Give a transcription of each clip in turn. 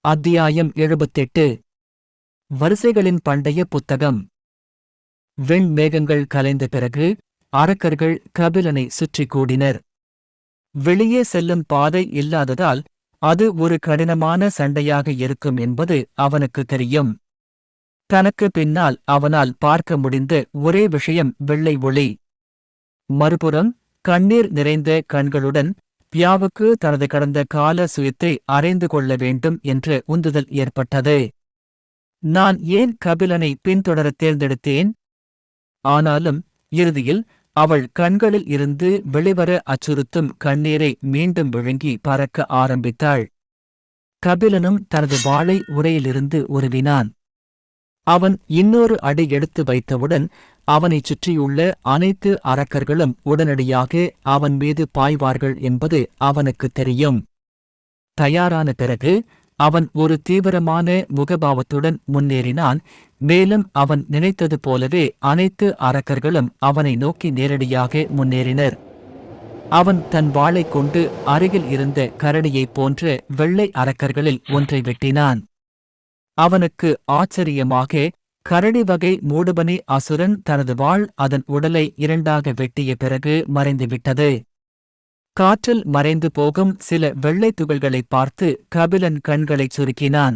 அத்தியாயம் 78. வரிசைகளின் பண்டைய புத்தகம். வெண்மேகங்கள் கலைந்த பிறகு அரக்கர்கள் கபிலனை சுற்றிக் கூடினர். வெளியே செல்லும் பாதை இல்லாததால் அது ஒரு கடினமான சண்டையாக இருக்கும் என்பது அவனுக்கு தெரியும். தனக்கு பின்னால் அவனால் பார்க்க முடிந்த ஒரே விஷயம் வெள்ளை ஒளி. மறுபுறம் கண்ணீர் நிறைந்த கண்களுடன் பியாவுக்கு தனது கடந்த கால சுயத்தை அறிந்து கொள்ள வேண்டும் என்ற உந்துதல் ஏற்பட்டது. நான் ஏன் கபிலனை பின்தொடரத் தேர்ந்தெடுத்தேன்? ஆனாலும் இறுதியில் அவள் கண்களில் இருந்து வெளிவர அச்சுறுத்தும் கண்ணீரை மீண்டும் விழுங்கி பறக்க ஆரம்பித்தாள். கபிலனும் தனது வாளை உறையிலிருந்து உருவினான். அவன் இன்னொரு அடி எடுத்து வைத்தவுடன் அவனைச் சுற்றியுள்ள அனைத்து அரக்கர்களும் உடனடியாக அவன் மீது பாய்வார்கள் என்பது அவனுக்குத் தெரியும். தயாரான பிறகு அவன் ஒரு தீவிரமான முகபாவத்துடன் முன்னேறினான். மேலும் அவன் நினைத்தது போலவே அனைத்து அரக்கர்களும் அவனை நோக்கி நேரடியாக முன்னேறினர். அவன் தன் வாளைக் கொண்டு அருகில் இருந்த கரடியைப் போன்ற வெள்ளை அரக்கர்களில் ஒன்றை வெட்டினான். அவனுக்கு ஆச்சரியமாக கரடி வகை மூடுபனி அசுரன் தனது வாள் அதன் உடலை இரண்டாக வெட்டிய பிறகு மறைந்துவிட்டது. காற்றில் மறைந்து போகும் சில வெள்ளைத் துகள்களைப் பார்த்து கபிலன் கண்களைச் சுருக்கினான்.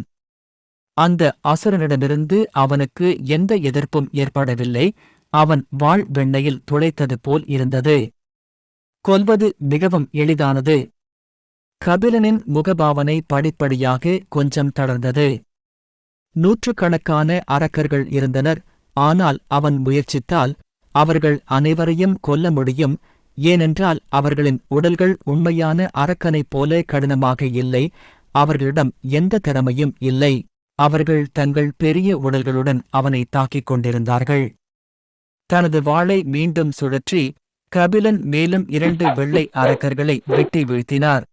அந்த அசுரனிடமிருந்து அவனுக்கு எந்த எதிர்ப்பும் ஏற்படவில்லை. அவன் வாள் வெண்ணையில் துளைத்தது போல் இருந்தது. கொல்வது மிகவும் எளிதானது. கபிலனின் முகபாவனை படிப்படியாக கொஞ்சம் தளர்ந்தது. நூற்றுக்கணக்கான அரக்கர்கள் இருந்தனர். ஆனால் அவன் முயற்சித்தால் அவர்கள் அனைவரையும் கொல்ல முடியும். ஏனென்றால் அவர்களின் உடல்கள் உண்மையான அரக்கனைப் போல கடினமாக இல்லை. அவர்களிடம் எந்த திறமையும் இல்லை. அவர்கள் தங்கள் பெரிய உடல்களுடன் அவனை தாக்கிக் கொண்டிருந்தார்கள். தனது வாளை மீண்டும் சுழற்றி கபிலன் மேலும் 2 வெள்ளை அரக்கர்களை வெட்டி வீழ்த்தினார்.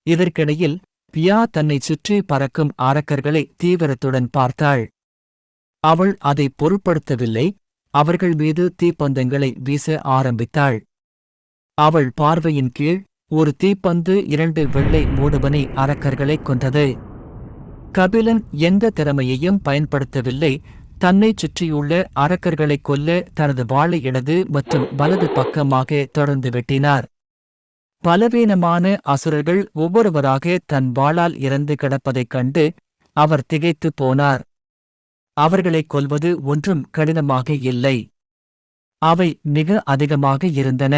இதற்கிடையில் பியா தன்னைச் சுற்றி பறக்கும் அரக்கர்களை தீவிரத்துடன் பார்த்தாள். அவள் அதை பொருட்படுத்தவில்லை. அவர்கள் மீது தீப்பந்தங்களை வீச ஆரம்பித்தாள். அவள் பார்வையின் கீழ் ஒரு தீப்பந்து 2 வெள்ளை மூடுபனி அரக்கர்களைக் கொன்றது. கபிலன் எந்த திறமையையும் பயன்படுத்தவில்லை. தன்னைச் சுற்றியுள்ள அரக்கர்களைக் கொல்ல தனது வாளை இடது மற்றும் வலது பக்கமாக தொடர்ந்து வெட்டினார். பலவீனமான அசுரர்கள் ஒவ்வொருவராக தன் வாளால் இறந்து கிடப்பதைக் கண்டு அவர் திகைத்துப் போனார். அவர்களைக் கொல்வது ஒன்றும் கடினமாக இல்லை. அவை மிக அதிகமாக இருந்தன.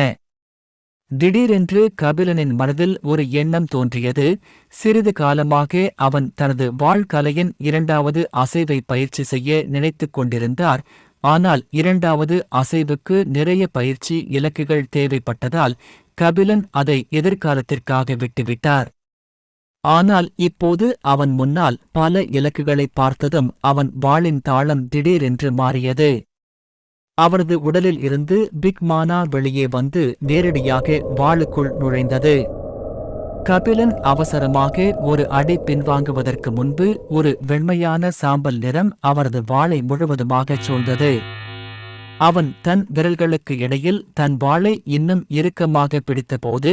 திடீரென்று கபிலனின் மனதில் ஒரு எண்ணம் தோன்றியது. சிறிது காலமாக அவன் தனது வாழ்கலையின் 2வது அசைவை பயிற்சி செய்ய நினைத்துக் கொண்டிருந்தார். ஆனால் 2வது அசைவுக்கு நிறைய பயிற்சி இலக்குகள் தேவைப்பட்டதால் கபிலன் அதை எதிர்காலத்திற்காக விட்டுவிட்டார். ஆனால் இப்போது அவன் முன்னால் பல இலக்குகளை பார்த்ததும் அவன் வாளின் தாளம் திடீரென்று மாறியது. அவரது உடலில் இருந்து பிக் மானா வெளியே வந்து நேரடியாக வாளுக்குள் நுழைந்தது. கபிலன் அவசரமாக ஒரு அடி பின்வாங்குவதற்கு முன்பு ஒரு வெண்மையான சாம்பல் நிறம் அவரது வாளை முழுவதுமாகச் சூழ்ந்தது. அவன் தன் விரல்களுக்கு இடையில் தன் வாளை இன்னும் இறுக்கமாக பிடித்தபோது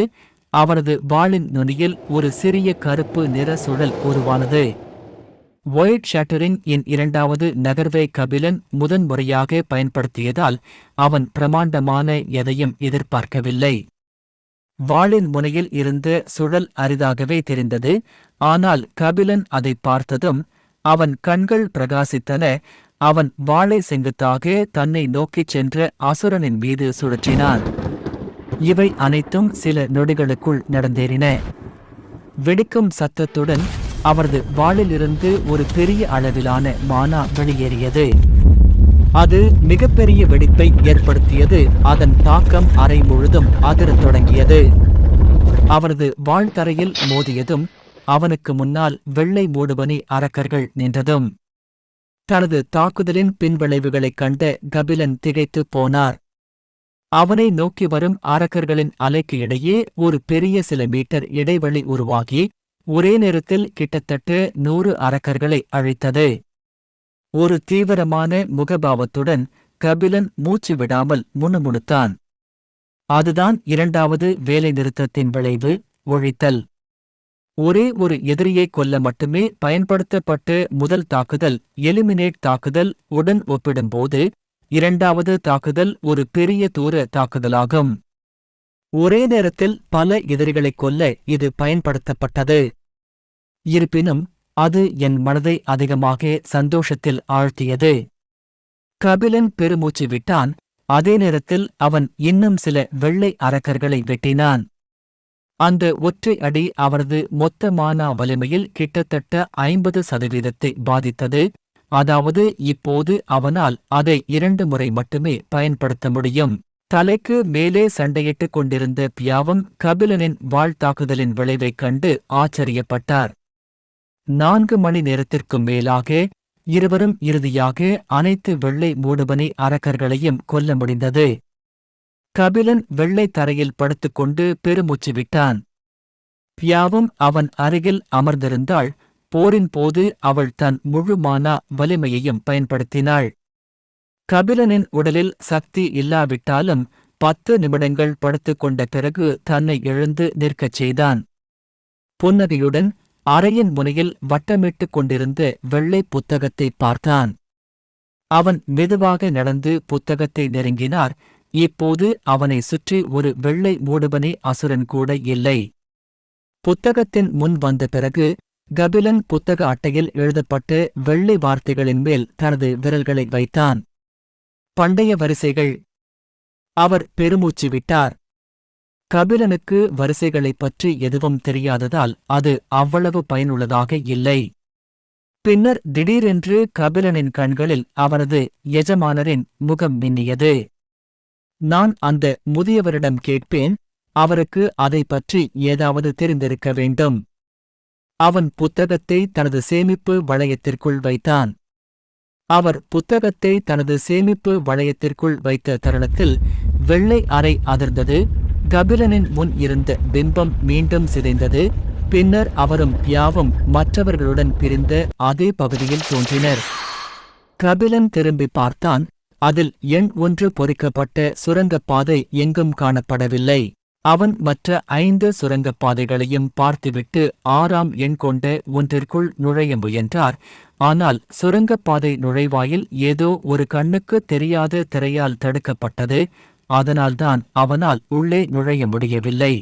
அவனது வாளின் நுனியில் ஒரு சிறிய கருப்பு நிற சுழல் உருவானது. ஒயிட் ஷட்டரிங் இன் 2வது நகர்வை கபிலன் முதன்முறையாக பயன்படுத்தியதால் அவன் பிரமாண்டமான எதையும் எதிர்பார்க்கவில்லை. வாளின் முனையில் இருந்த சுழல் அரிதாகவே தெரிந்தது. ஆனால் கபிலன் அதை பார்த்ததும் அவன் கண்கள் பிரகாசித்தன. அவன் வாளை செங்குத்தாக தன்னை நோக்கிச் சென்ற அசுரனின் மீது சுழற்றினான். இவை அனைத்தும் சில நொடிகளுக்குள் நடந்தேறின. வெடிக்கும் சத்தத்துடன் அவரது வாளிலிருந்து ஒரு பெரிய அளவிலான மானா வெளியேறியது. அது மிகப்பெரிய வெடிப்பை ஏற்படுத்தியது. அதன் தாக்கம் அறை முழுதும் அதிரத் தொடங்கியது. அவரது வாள் தரையில் மோதியதும் அவனுக்கு முன்னால் வெள்ளை மூடுபனி அரக்கர்கள் நின்றதும் தனது தாக்குதலின் பின்விளைவுகளைக் கண்ட கபிலன் திகைத்துப் போனார். அவனை நோக்கி வரும் அரக்கர்களின் அலைக்கு இடையே ஒரு பெரிய சில மீட்டர் இடைவெளி உருவாகி ஒரே நேரத்தில் கிட்டத்தட்ட 100 அரக்கர்களை அழித்தது. ஒரு தீவிரமான முகபாவத்துடன் கபிலன் மூச்சு விடாமல் முணுமுணுத்தான். அதுதான் 2வது வேலை நிறுத்தத்தின் விளைவு, ஒழித்தல். ஒரே ஒரு எதிரியை கொல்ல மட்டுமே பயன்படுத்தப்பட்ட முதல் தாக்குதல் எலிமினேட் தாக்குதல் உடன் ஒப்பிடும்போது இரண்டாவது தாக்குதல் ஒரு பெரிய தூர தாக்குதலாகும். ஒரே நேரத்தில் பல எதிரிகளைக் கொல்ல இது பயன்படுத்தப்பட்டது. இருப்பினும் அது என் மனதை அதிகமாக சந்தோஷத்தில் ஆழ்த்தியது. கபிலன் பெருமூச்சு விட்டான். அதே நேரத்தில் அவன் இன்னும் சில வெள்ளை அரக்கர்களை வெட்டினான். அந்த ஒற்றை அடி அவரது மொத்த மானா வலிமையில் கிட்டத்தட்ட 50% பாதித்தது. அதாவது இப்போது அவனால் அதை 2 முறை மட்டுமே பயன்படுத்த முடியும். தலைக்கு மேலே சண்டையிட்டுக் கொண்டிருந்த பியாவும் கபிலனின் தாக்குதலின் விளைவைக் கண்டு ஆச்சரியப்பட்டார். 4 மணி நேரத்திற்கும் மேலாக இருவரும் இறுதியாக அனைத்து வெள்ளை மூடுபனி அரக்கர்களையும் கொல்ல முடிந்தது. கபிலன் வெள்ளை தரையில் படுத்துக்கொண்டு பெருமூச்சு விட்டான். பியாவும் அவன் அருகில் அமர்ந்திருந்தாள். போரின் போது அவள் தன் முழு மானா வலிமையையும் பயன்படுத்தினாள். கபிலனின் உடலில் சக்தி இல்லாவிட்டாலும் 10 நிமிடங்கள் படுத்துக்கொண்ட பிறகு தன்னை எழுந்து நிற்கச் செய்தான். புன்னகையுடன் அறையின் முனையில் வட்டமிட்டுக் கொண்டிருந்த வெள்ளை புத்தகத்தை பார்த்தான். அவன் மெதுவாக நடந்து புத்தகத்தை நெருங்கினார். இப்போது அவனை சுற்றி ஒரு வெள்ளை மூடுபனி அசுரன் கூட இல்லை. புத்தகத்தின் முன் வந்த பிறகு கபிலன் புத்தக அட்டையில் எழுதப்பட்ட வெள்ளை வார்த்தைகளின் மேல் தனது விரல்களை வைத்தான். பண்டைய வரிசைகள். அவர் பெருமூச்சு விட்டார். கபிலனுக்கு வரிசைகளைப் பற்றி எதுவும் தெரியாததால் அது அவ்வளவு பயனுள்ளதாக இல்லை. பின்னர் திடீரென்று கபிலனின் கண்களில் அவரது எஜமானரின் முகம் மின்னியது. நான் அந்த முதியவரிடம் கேட்பேன். அவருக்கு அதை பற்றி ஏதாவது தெரிந்திருக்க வேண்டும். அவன் புத்தகத்தை தனது சேமிப்பு வளையத்திற்குள் வைத்தான். அவர் புத்தகத்தை தனது சேமிப்பு வளையத்திற்குள் வைத்த தருணத்தில் வெள்ளை அறை அதிர்ந்தது. கபிலனின் முன் இருந்த பிம்பம் மீண்டும் சிதைந்தது. பின்னர் அவரும் பியாவும் மற்றவர்களுடன் பிரிந்த அதே பகுதியில் தோன்றினர். கபிலன் திரும்பி பார்த்தான். அதில் எண் 1 பொறிக்கப்பட்ட சுரங்கப்பாதை எங்கும் காணப்படவில்லை. அவன் மற்ற 5 சுரங்கப்பாதைகளையும் பார்த்துவிட்டு 6ஆம் எண் கொண்ட ஒன்றிற்குள் நுழைய முயன்றார். ஆனால் சுரங்கப்பாதை நுழைவாயில் ஏதோ ஒரு கண்ணுக்கு தெரியாத திரையால் தடுக்கப்பட்டது. அதனால்தான் அவனால் உள்ளே நுழைய முடியவில்லை.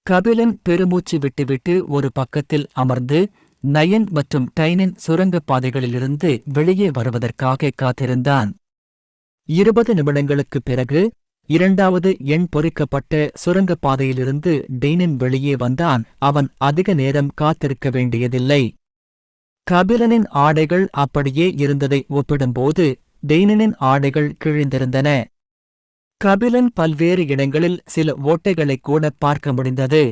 கபிலன் பெருமூச்சு விட்டுவிட்டு ஒரு பக்கத்தில் அமர்ந்து நயன் மற்றும் டைனின் சுரங்கப்பாதைகளிலிருந்து வெளியே வருவதற்காக காத்திருந்தான். 20 நிமிடங்களுக்குப் பிறகு 2வது எண் பொறிக்கப்பட்ட சுரங்கப்பாதையிலிருந்து டெய்னின் வெளியே வந்தான். அவன் அதிக நேரம் காத்திருக்க வேண்டியதில்லை. கபிலனின் ஆடைகள் அப்படியே இருந்ததை ஒப்பிடும்போது டெய்னின் ஆடைகள் கிழிந்திருந்தன. கபிலன் பல்வேறு இடங்களில் சில ஓட்டைகளைக் கூட பார்க்க முடிந்தது.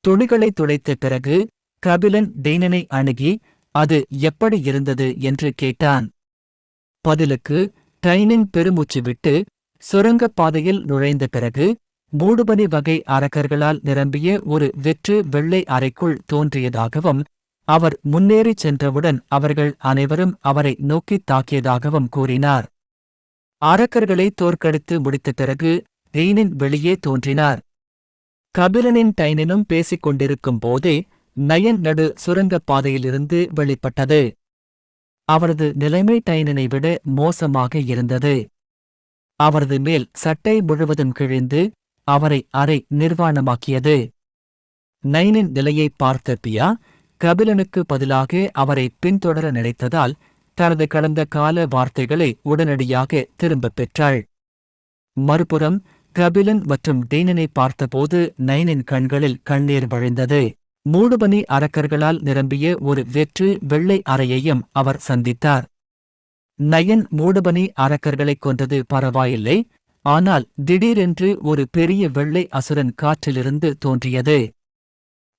துணிகளை துடைத்த பிறகு கபிலன் டெய்னனை அணுகி அது எப்படி இருந்தது என்று கேட்டான். பதிலுக்கு டைனின் பெருமூச்சு விட்டு சுரங்கப்பாதையில் நுழைந்த பிறகு மூடுபனி வகை அரக்கர்களால் நிரம்பிய ஒரு வெற்று வெள்ளை அறைக்குள் தோன்றியதாகவும் அவர் முன்னேறிச் சென்றவுடன் அவர்கள் அனைவரும் அவரை நோக்கித் தாக்கியதாகவும் கூறினார். அரக்கர்களை தோற்கடித்து முடித்த பிறகு டெய்னின் வெளியே தோன்றினார். கபிலனின் டைனினும் பேசிக் கொண்டிருக்கும் போதே நயன் நடு சுரங்கப்பாதையிலிருந்து வெளிப்பட்டது. அவரது நிலைமை டைனினை விட மோசமாக இருந்தது. அவரது மேல் சட்டை முழுவதும் கிழிந்து அவரை அரை நிர்வாணமாக்கியது. நைனின் நிலையை பார்த்த பியா கபிலனுக்கு பதிலாக அவரை பின்தொடர நினைத்ததால் தனது கடந்த கால வார்த்தைகளை உடனடியாக திரும்பப் பெற்றாள். மறுபுறம் கபிலன் மற்றும் டெய்னனை பார்த்தபோது நைனின் கண்களில் கண்ணீர் வழிந்தது. மூடுபனி அரக்கர்களால் நிரம்பிய ஒரு வெற்று வெள்ளை அறையையும் அவர் சந்தித்தார். நயன் மூடுபனி அரக்கர்களைக் கொன்றது பரவாயில்லை. ஆனால் திடீரென்று ஒரு பெரிய வெள்ளை அசுரன் காற்றிலிருந்து தோன்றியது.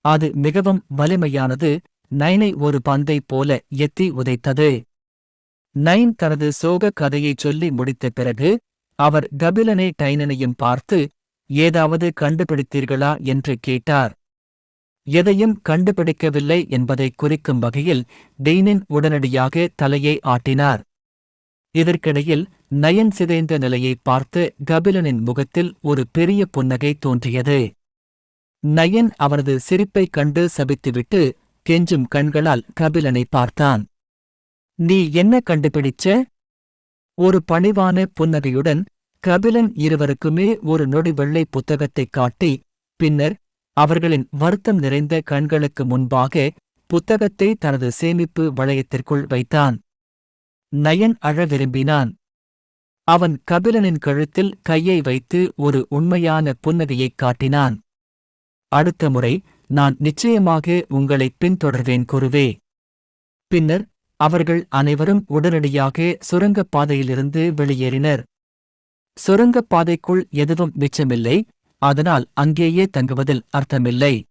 அது மிகவும் வலிமையானது. நைனை ஒரு பந்தைப் போல எத்தி உதைத்தது. நைன் தனது சோக கதையைச் சொல்லி முடித்த பிறகு அவர் கபிலனை டைனனையும் பார்த்து ஏதாவது கண்டுபிடித்தீர்களா என்று கேட்டார். எதையும் கண்டுபிடிக்கவில்லை என்பதை குறிக்கும் வகையில் டெய்னின் உடனடியாக தலையை ஆட்டினார். இதற்கிடையில் நயன் சிதைந்த நிலையை பார்த்து கபிலனின் முகத்தில் ஒரு பெரிய புன்னகை தோன்றியது. நயன் அவனது சிரிப்பைக் கண்டு சபித்துவிட்டு கெஞ்சும் கண்களால் கபிலனை பார்த்தான். நீ என்ன கண்டுபிடிச்ச? ஒரு பணிவான புன்னகையுடன் கபிலன் இருவருக்குமே ஒரு நொடி வெள்ளை புத்தகத்தைக் காட்டி, பின்னர் அவர்களின் வருத்தம் நிறைந்த கண்களுக்கு முன்பாக புத்தகத்தை தனது சேமிப்பு வளையத்திற்குள் வைத்தான். நயன் அழ விரும்பினான். அவன் கபிலனின் கழுத்தில் கையை வைத்து ஒரு உண்மையான புன்னகையைக் காட்டினான். அடுத்த முறை நான் நிச்சயமாக உங்களைப் பின்தொடர்வேன் குருவே. பின்னர் அவர்கள் அனைவரும் உடனடியாக சுரங்கப் பாதையிலிருந்து வெளியேறினர். சுரங்கப் பாதைக்குள் எதுவும் மிச்சமில்லை, அதனால் அங்கேயே தங்குவதில் அர்த்தமில்லை.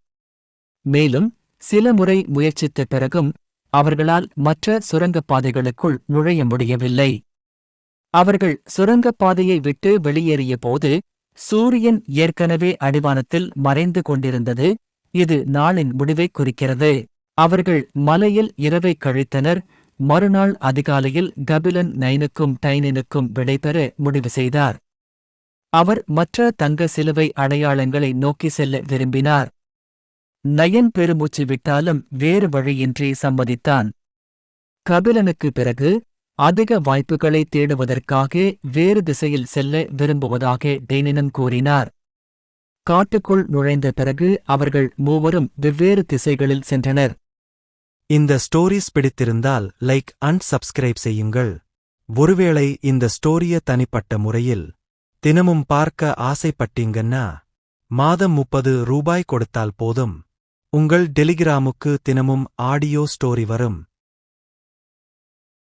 மேலும் சில முறை முயற்சித்த பிறகும் அவர்களால் மற்ற சுரங்கப் பாதைகளுக்குள் நுழைய முடியவில்லை. அவர்கள் சுரங்கப் பாதையை விட்டு வெளியேறிய போது சூரியன் ஏற்கனவே அடிவானத்தில் மறைந்து கொண்டிருந்தது. இது நாளின் முடிவைக் குறிக்கிறது. அவர்கள் மலையில் இரவைக் கழித்தனர். மறுநாள் அதிகாலையில் கபிலன் நைனுக்கும் டைனினுக்கும் விடைபெற முடிவு செய்தார். அவர் மற்ற தங்க சிலுவை அடையாளங்களை நோக்கி செல்ல விரும்பினார். நயன் பெருமூச்சு விட்டாலும் வேறு வழியின்றி சம்மதித்தான். கபிலனுக்கு பிறகு அதிக வாய்ப்புகளை தேடுவதற்காக வேறு திசையில் செல்ல விரும்புவதாக டெய்னினம் கூறினார். காட்டுக்குள் நுழைந்த பிறகு அவர்கள் மூவரும் வெவ்வேறு திசைகளில் சென்றனர். இந்த ஸ்டோரிஸ் பிடித்திருந்தால் லைக் அண்ட் சப்ஸ்கிரைப் செய்யுங்கள். ஒருவேளை இந்த ஸ்டோரிய தனிப்பட்ட முறையில் தினமும் பார்க்க ஆசைப்பட்டீங்கன்னா மாதம் 30 ரூபாய் கொடுத்தால் போதும். உங்கள் டெலிகிராமுக்கு தினமும் ஆடியோ ஸ்டோரி வரும்.